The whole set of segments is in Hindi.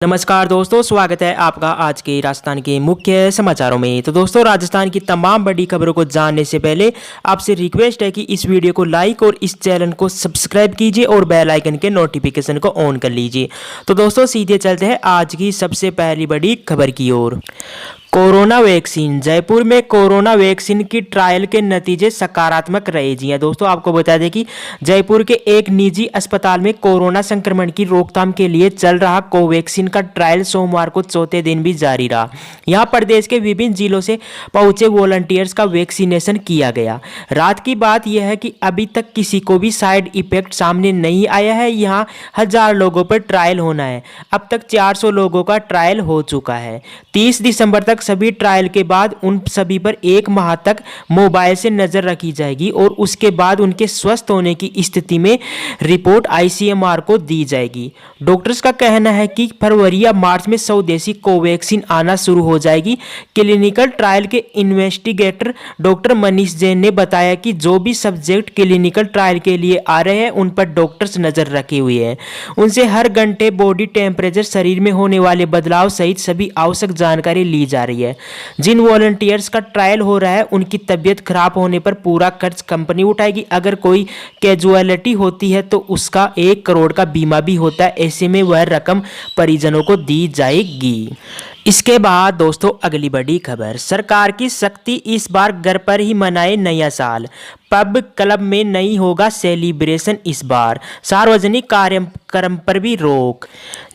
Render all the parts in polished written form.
नमस्कार दोस्तों, स्वागत है आपका आज के राजस्थान के मुख्य समाचारों में। तो दोस्तों, राजस्थान की तमाम बड़ी खबरों को जानने से पहले आपसे रिक्वेस्ट है कि इस वीडियो को लाइक और इस चैनल को सब्सक्राइब कीजिए और बेल आइकन के नोटिफिकेशन को ऑन कर लीजिए। तो दोस्तों, सीधे चलते हैं आज की सबसे पहली बड़ी खबर की ओर। Corona vaccine. जयपुर में कोरोना वैक्सीन की ट्रायल के नतीजे सकारात्मक रहे। जी हां दोस्तों, आपको बता दें कि जयपुर के एक निजी अस्पताल में कोरोना संक्रमण की रोकथाम के लिए चल रहा कोवैक्सीन का ट्रायल सोमवार को चौथे दिन भी जारी रहा। यहां प्रदेश के विभिन्न जिलों से पहुंचे वॉलंटियर्स का वैक्सीनेशन किया गया। रात की बात यह है कि अभी तक किसी को भी साइड इफेक्ट सामने नहीं आया है। यहां 1000 लोगों पर ट्रायल होना है। अब तक 400 लोगों का ट्रायल हो चुका है। 30 दिसंबर तक सभी ट्रायल के बाद उन सभी पर 1 माह तक मोबाइल से नजर रखी जाएगी और उसके बाद उनके स्वस्थ होने की स्थिति में रिपोर्ट आईसीएमआर को दी जाएगी। डॉक्टर्स का कहना है कि फरवरी या मार्च में स्वदेशी कोवैक्सीन आना शुरू हो जाएगी। क्लिनिकल ट्रायल के इन्वेस्टिगेटर डॉक्टर मनीष जैन ने बताया कि जो भी सब्जेक्ट क्लिनिकल ट्रायल के लिए आ रहे हैं उन पर डॉक्टर्स नजर रखे हुए हैं। उनसे हर घंटे बॉडी टेम्परेचर, शरीर में होने वाले बदलाव सहित सभी आवश्यक जानकारी ली जा रही है। जिन वॉलंटियर्स का ट्रायल हो रहा है उनकी तबीयत खराब होने पर पूरा खर्च कंपनी उठाएगी। अगर कोई कैजुअलिटी होती है तो उसका 1 करोड़ का बीमा भी होता है। ऐसे में वह रकम परिजनों को दी जाएगी। इसके बाद दोस्तों, अगली बड़ी खबर। सरकार की सख्ती, इस बार घर पर ही मनाए नया साल। पब क्लब में नहीं होगा सेलिब्रेशन इस बार। सार्वजनिक कार्यक्रम पर भी रोक।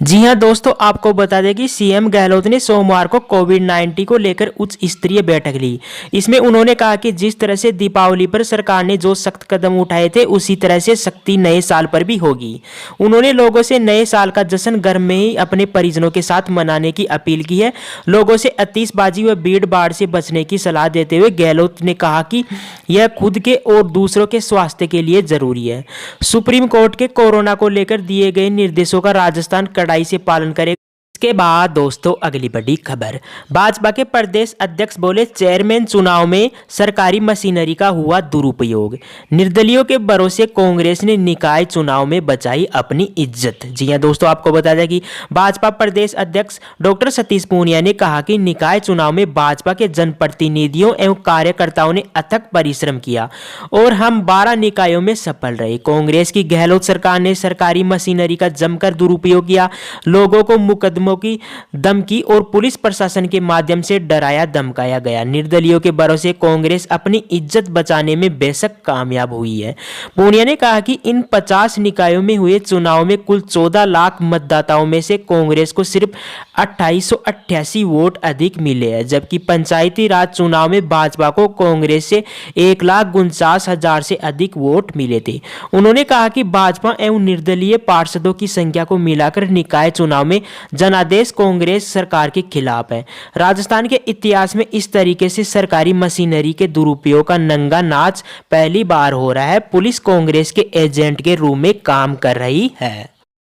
जी हां दोस्तों, आपको बता दें कि सीएम गहलोत ने सोमवार को कोविड-19 को लेकर उच्च स्तरीय बैठक ली। इसमें उन्होंने कहा कि जिस तरह से दीपावली पर सरकार ने जो सख्त कदम उठाए थे उसी तरह से सख्ती नए साल पर भी होगी। उन्होंने लोगों से नए साल का जश्न घर में ही अपने परिजनों के साथ मनाने की अपील की है। लोगों से आतिशबाजी व भीड़ भाड़ से बचने की सलाह देते हुए गहलोत ने कहा कि यह खुद के और दूसरों के स्वास्थ्य के लिए जरूरी है। सुप्रीम कोर्ट के कोरोना को लेकर दिए गए निर्देशों का राजस्थान कड़ाई से पालन करे। इसके बाद दोस्तों, अगली बड़ी खबर। भाजपा के प्रदेश अध्यक्ष बोले, चेयरमैन चुनाव में सरकारी मशीनरी का हुआ दुरुपयोग। निर्दलीयों के भरोसे कांग्रेस ने निकाय चुनाव में बचाई अपनी इज्जत। जी हां दोस्तों, आपको बता दें कि भाजपा प्रदेश अध्यक्ष डॉक्टर सतीश पूनिया ने कहा कि निकाय चुनाव में भाजपा के जनप्रतिनिधियों एवं कार्यकर्ताओं ने अथक परिश्रम किया और हम 12 निकायों में सफल रहे। कांग्रेस की गहलोत सरकार ने सरकारी मशीनरी का जमकर दुरुपयोग किया। लोगों को मुकदमों की धमकी और पुलिस प्रशासन के माध्यम से डराया धमकाया गया। निर्दलियों के भरोसे कांग्रेस अपनी इज्जत बचाने में बेशक कामयाब हुई है। पूनिया ने कहा कि इन 50 निकायों में हुए चुनाव में कुल 14 लाख मतदाताओं में से कांग्रेस को सिर्फ 2888 वोट अधिक मिले हैं, जबकि पंचायती राज चुनाव में भाजपा को कांग्रेस से 1,49,000 से अधिक वोट मिले थे। उन्होंने कहा कि भाजपा एवं निर्दलीय पार्षदों की संख्या को मिलाकर निकाय चुनाव में जनादेश कांग्रेस सरकार के खिलाफ है। राजस्थान के इतिहास में इस तरीके से सरकारी मशीनरी के दुरुपयोग का नंगा नाच पहली बार हो रहा है। पुलिस कांग्रेस के एजेंट के रूप में काम कर रही है।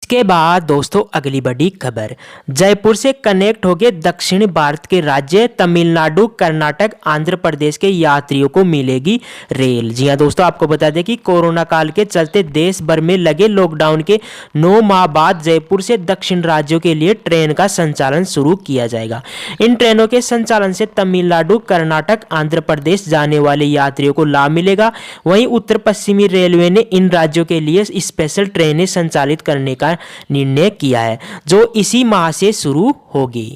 इसके बाद दोस्तों, अगली बड़ी खबर। जयपुर से कनेक्ट होकर दक्षिण भारत के राज्य तमिलनाडु, कर्नाटक, आंध्र प्रदेश के यात्रियों को मिलेगी रेल। जी हां दोस्तों, आपको बता दें कि कोरोना काल के चलते देश भर में लगे लॉकडाउन के 9 माह बाद जयपुर से दक्षिण राज्यों के लिए ट्रेन का संचालन शुरू किया जाएगा। इन ट्रेनों के संचालन से तमिलनाडु, कर्नाटक, आंध्र प्रदेश जाने वाले यात्रियों को लाभ मिलेगा। वहीं उत्तर पश्चिमी रेलवे ने इन राज्यों के लिए स्पेशल ट्रेनें संचालित करने का निर्णय किया है, जो इसी माह से शुरू होगी।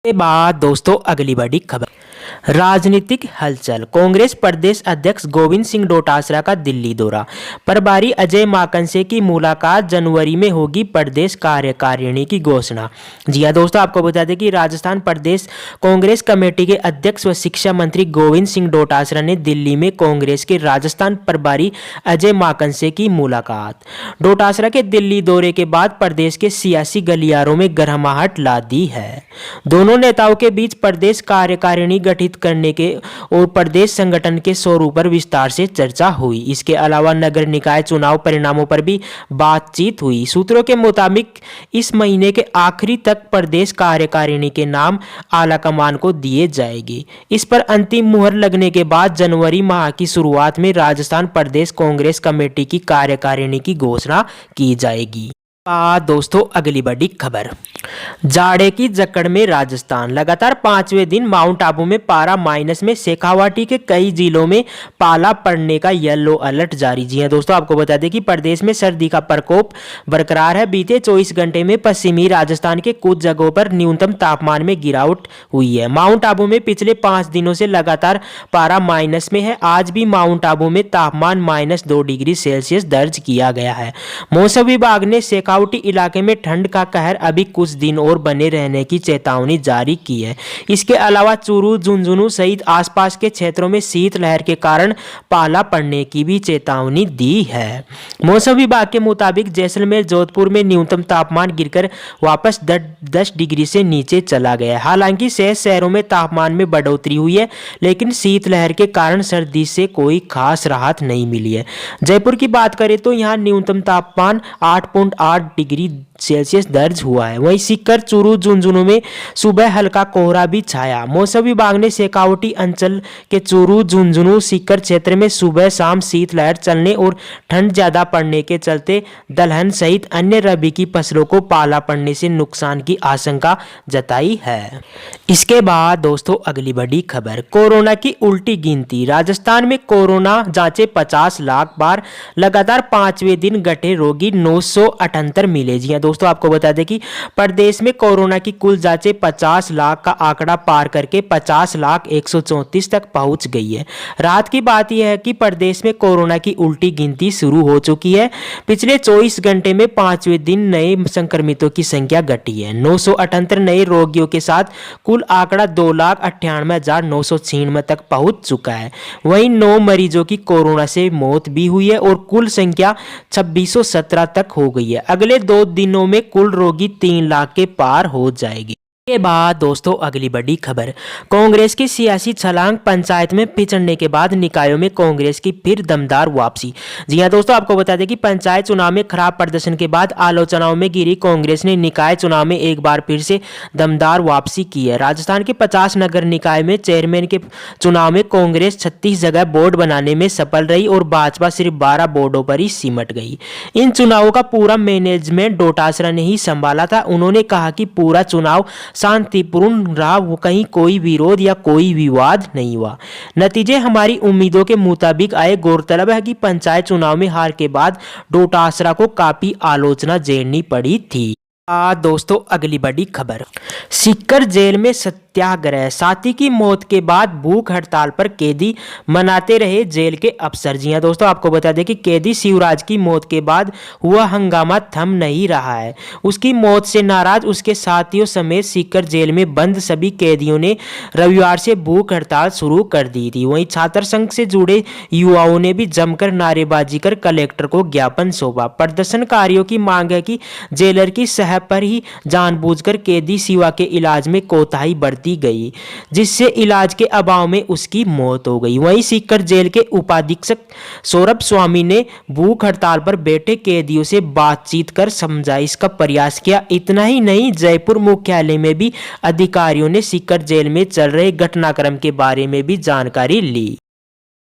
के बाद दोस्तों, अगली बड़ी खबर। राजनीतिक हलचल। कांग्रेस प्रदेश अध्यक्ष गोविंद सिंह डोटासरा का दिल्ली दौरा। प्रभारी अजय माकनसे की मुलाकात। जनवरी में होगी प्रदेश कार्यकारिणी की घोषणा। जी हां दोस्तों, आपको बता दें कि राजस्थान प्रदेश कांग्रेस कमेटी के अध्यक्ष व शिक्षा मंत्री गोविंद सिंह डोटासरा ने दिल्ली में कांग्रेस के राजस्थान प्रभारी अजय माकनसे की मुलाकात। डोटासरा के दिल्ली दौरे के बाद प्रदेश के सियासी गलियारों में गर्माहट ला दी है। दोनों नेताओं के बीच प्रदेश कार्यकारिणी गठित करने के और प्रदेश संगठन के स्वरूप पर विस्तार से चर्चा हुई। इसके अलावा नगर निकाय चुनाव परिणामों पर भी बातचीत हुई। सूत्रों के मुताबिक इस महीने के आखिरी तक प्रदेश कार्यकारिणी के नाम आलाकमान को दिए जाएंगे। इस पर अंतिम मुहर लगने के बाद जनवरी माह की शुरुआत में राजस्थान प्रदेश कांग्रेस कमेटी की कार्यकारिणी की घोषणा की जाएगी। दोस्तों अगली बड़ी खबर, जाड़े की जकड़ में राजस्थान, लगातार 5वें दिन माउंट आबू में पारा माइनस में, शेखावाटी के कई जिलों में पाला पड़ने का येलो अलर्ट जारी। जी हां दोस्तों, आपको बता दें कि प्रदेश में सर्दी का प्रकोप बरकरार है। बीते 24 घंटे में पश्चिमी राजस्थान के कुछ जगहों पर न्यूनतम तापमान में गिरावट हुई है। माउंट आबू में पिछले 5 दिनों से लगातार पारा माइनस में है। आज भी माउंट आबू में तापमान -2 डिग्री सेल्सियस दर्ज किया गया है। मौसम विभाग ने शेखावाटी इलाके में ठंड का कहर अभी कुछ दिन और बने रहने की चेतावनी जारी की है। इसके अलावा चूरू, झुंझुनू सहित आसपास के क्षेत्रों में शीतलहर के कारण पाला पड़ने की भी चेतावनी दी है। मौसम विभाग के मुताबिक जैसलमेर, जोधपुर में न्यूनतम तापमान गिरकर वापस 10 डिग्री से नीचे चला गया। हालांकि शेष शहरों में तापमान में बढ़ोतरी हुई है, लेकिन शीतलहर के कारण सर्दी से कोई खास राहत नहीं मिली है। जयपुर की बात करें तो यहाँ न्यूनतम तापमान 8.8 डिग्री सेल्सियस दर्ज हुआ है। वहीं सीकर, चूरू, झुंझुनू में सुबह हल्का कोहरा भी छाया। मौसम विभाग ने शेखावाटी अंचल के चूरू, झुंझुनू, सीकर क्षेत्र में सुबह शाम शीतलहर चलने और ठंड ज्यादा पड़ने के चलते दलहन सहित अन्य रबी की फसलों को पाला पड़ने से नुकसान की आशंका जताई है। इसके बाद दोस्तों अगली बड़ी खबर, कोरोना की उल्टी गिनती, राजस्थान में कोरोना जांचें 50 लाख बार, लगातार 5वें दिन घटे रोगी 978 मिले। जी दोस्तों, आपको बता दें कि प्रदेश में कोरोना की कुल जांचें 50 लाख का आंकड़ा पार करके 50,134 तक पहुंच गई है। राहत की बात यह है कि प्रदेश में कोरोना की उल्टी गिनती शुरू हो चुकी है। पिछले 24 घंटे में 5वें दिन नए संक्रमितों की संख्या घटी है। 978 नए रोगियों के साथ कुल आंकड़ा 2,98,996 तक पहुंच चुका है। वहीं 9 मरीजों की कोरोना से मौत भी हुई है और कुल संख्या 2617 तक हो गई है। अगले 2 दिनों में कुल रोगी 3 लाख के पार हो जाएगी। के बाद दोस्तों अगली बड़ी खबर, कांग्रेस की सियासी छलांग, पंचायत में पिछड़ने के बाद निकायों में कांग्रेस की फिर दमदार वापसी। जी हां दोस्तों, आपको बता दें कि पंचायत चुनाव में खराब प्रदर्शन के बाद आलोचनाओं में घिरी कांग्रेस ने निकाय चुनाव में एक बार फिर से दमदार वापसी की है। राजस्थान के 50 नगर निकाय में चेयरमैन के चुनाव में कांग्रेस 36 जगह बोर्ड बनाने में सफल रही और भाजपा सिर्फ 12 बोर्डों पर ही सिमट गई। इन चुनावों का पूरा मैनेजमेंट डोटासरा ने ही संभाला था। उन्होंने कहा कि पूरा चुनाव शांतिपूर्ण रहा, वो कहीं कोई विरोध या कोई विवाद नहीं हुआ। नतीजे हमारी उम्मीदों के मुताबिक आए। गौरतलब है कि पंचायत चुनाव में हार के बाद डोटासरा को काफी आलोचना झेलनी पड़ी थी। दोस्तों अगली बड़ी खबर, सीकर जेल में सत्याग्रह, साथी की मौत के बाद भूख हड़ताल पर कैदी, मनाते रहे जेल के अफसर। जी हां दोस्तों, आपको बता दें कि कैदी शिवराज की मौत के बाद हुआ हंगामा थम नहीं रहा है। उसकी मौत से नाराज उसके साथियों समेत सीकर जेल में बंद सभी कैदियों ने रविवार से भूख हड़ताल शुरू कर दी थी। वहीं छात्र संघ से जुड़े युवाओं ने भी जमकर नारेबाजी कर कलेक्टर को ज्ञापन सौंपा। प्रदर्शनकारियों की मांग है कि जेलर की सह पर ही जानबूझकर कैदी शिवा के इलाज में कोताही बरती गई, जिससे इलाज के अभाव में उसकी मौत हो गई। वहीं सीकर जेल के उपाधीक्षक सौरभ स्वामी ने भूख हड़ताल पर बैठे कैदियों से बातचीत कर समझाइश का प्रयास किया। इतना ही नहीं, जयपुर मुख्यालय में भी अधिकारियों ने सीकर जेल में चल रहे घटनाक्रम के बारे में भी जानकारी ली।